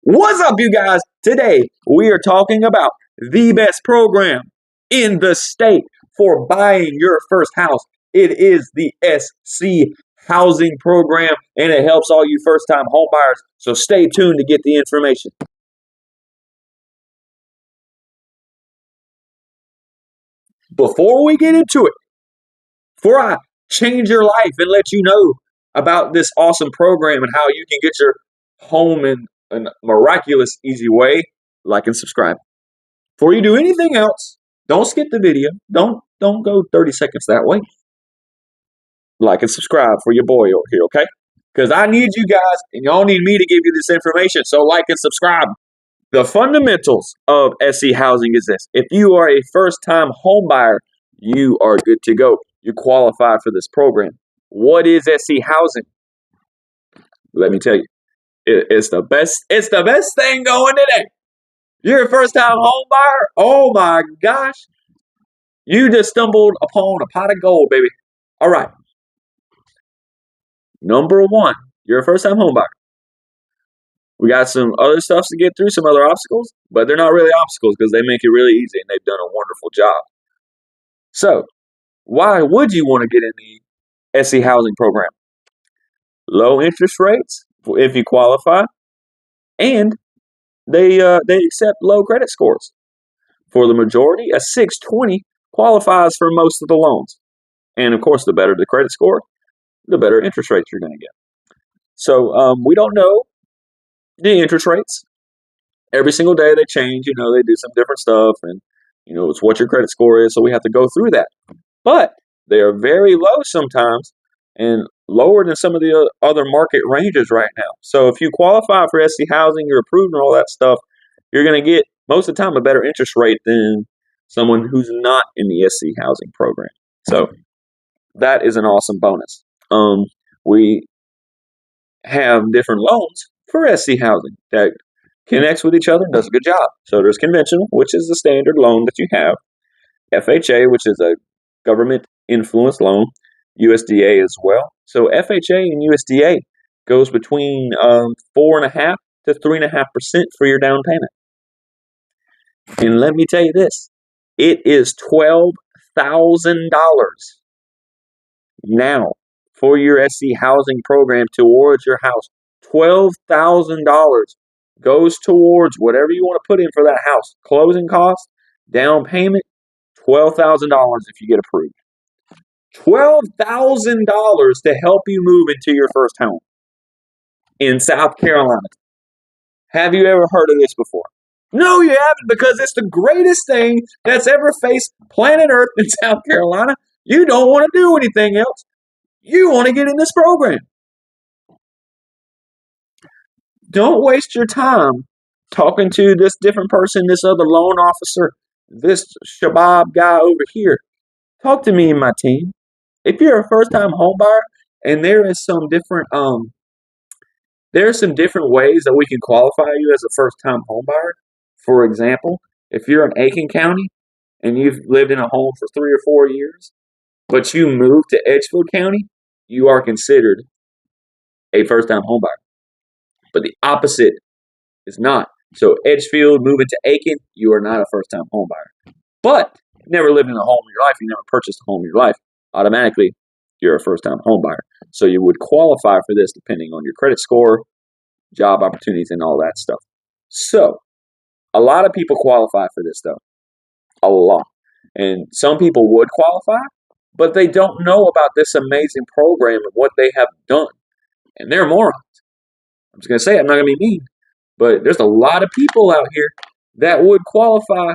What's up, you guys? Today we are talking about the best program in the state for buying your first house. It is the SC Housing Program, and it helps all you first time home buyers. So stay tuned to get the information. Before we get into it, before I change your life and let you know about this awesome program and how you can get your home in a miraculous, easy way, like and subscribe. Before you do anything else, don't skip the video. Don't go 30 seconds that way. Like and subscribe for your boy over here, okay? Because I need you guys and y'all need me to give you this information. So like and subscribe. The fundamentals of SC Housing is this. If you are a first-time home buyer, you are good to go. You qualify for this program. What is SC Housing? Let me tell you. It's the best thing going today. You're a first-time home buyer? Oh my gosh. You just stumbled upon a pot of gold, baby. All right. Number one, you're a first-time home buyer. We got some other stuff to get through, some other obstacles, but they're not really obstacles because they make it really easy and they've done a wonderful job. So, why would you want to get in the SC Housing Program? Low interest rates if you qualify, and they accept low credit scores. For the majority, a 620 qualifies for most of the loans. And of course, the better the credit score, the better interest rates you're going to get. So we don't know the interest rates. Every single day they change, they do some different stuff, and it's what your credit score is, so we have to go through that. But they are very low sometimes and lower than some of the other market ranges right now. So if you qualify for SC Housing, you're approved and all that stuff, you're going to get most of the time a better interest rate than someone who's not in the SC Housing Program. So that is an awesome bonus. We have different loans for SC Housing that connects with each other and does a good job. So there's conventional, which is the standard loan that you have. FHA, which is a government influenced loan. USDA as well. So FHA and USDA goes between 4.5% to 3.5% for your down payment. And let me tell you this, it is $12,000 now for your SC Housing Program towards your house. $12,000 goes towards whatever you want to put in for that house. Closing costs, down payment, $12,000 if you get approved. $12,000 to help you move into your first home in South Carolina. Have you ever heard of this before? No, you haven't, because it's the greatest thing that's ever faced planet Earth in South Carolina. You don't want to do anything else. You want to get in this program. Don't waste your time talking to this different person, this other loan officer, this Shabab guy over here. Talk to me and my team. If you're a first-time home buyer, and there are some different ways that we can qualify you as a first-time home buyer. For example, if you're in Aiken County and you've lived in a home for 3 or 4 years, but you moved to Edgefield County, you are considered a first-time home buyer. But the opposite is not. So Edgefield, moving to Aiken, you are not a first-time home buyer. But never lived in a home in your life, you never purchased a home in your life, automatically you're a first-time home buyer. So you would qualify for this depending on your credit score, job opportunities, and all that stuff. So a lot of people qualify for this, though. A lot. And some people would qualify, but they don't know about this amazing program and what they have done. And they're morons. I'm just going to say, I'm not going to be mean, but there's a lot of people out here that would qualify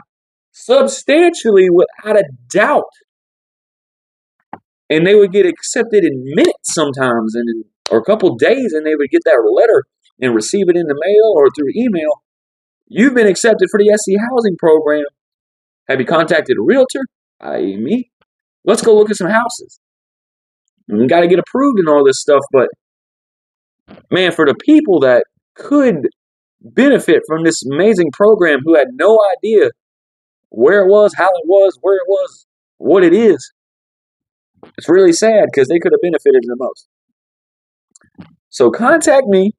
substantially without a doubt. And they would get accepted in minutes sometimes, or a couple days, and they would get that letter and receive it in the mail or through email. You've been accepted for the SC Housing Program. Have you contacted a realtor, i.e. me? Let's go look at some houses. We got to get approved and all this stuff, but man, for the people that could benefit from this amazing program who had no idea where it was, how it was, where it was, what it is, it's really sad because they could have benefited the most. So contact me,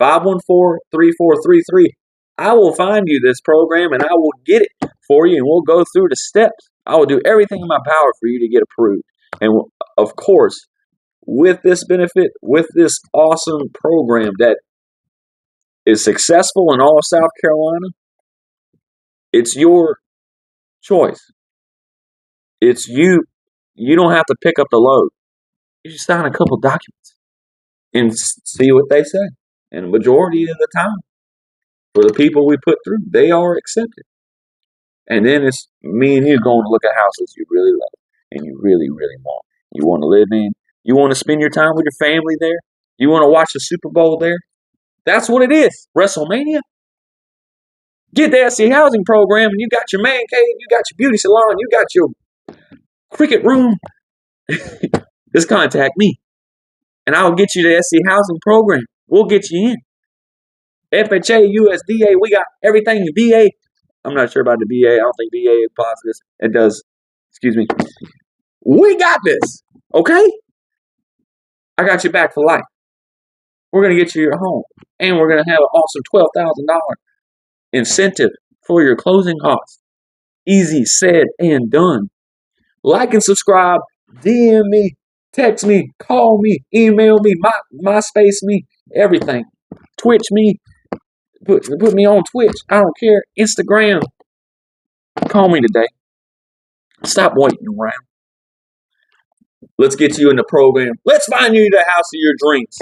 514-3433. I will find you this program and I will get it for you and we'll go through the steps. I will do everything in my power for you to get approved. And of course, with this benefit, with this awesome program that is successful in all of South Carolina, it's your choice. It's you. You don't have to pick up the load. You just sign a couple documents and see what they say. And the majority of the time, for the people we put through, they are accepted. And then it's me and you going to look at houses you really love and you really, really want. You want to live in. You want to spend your time with your family there. You want to watch the Super Bowl there. That's what it is. WrestleMania. Get the SC Housing Program and you got your man cave, you got your beauty salon, you got your cricket room. Just contact me. And I'll get you the SC Housing Program. We'll get you in. FHA, USDA, we got everything. VA. I'm not sure about the VA. I don't think VA applies to this. It does. Excuse me. We got this. Okay? I got you back for life. We're going to get you your home. And we're going to have an awesome $12,000 incentive for your closing costs. Easy said and done. Like and subscribe. DM me. Text me. Call me. Email me. MySpace me. Everything. Twitch me. Put me on Twitch. I don't care. Instagram. Call me today. Stop waiting around. Let's get you in the program. Let's find you the house of your dreams.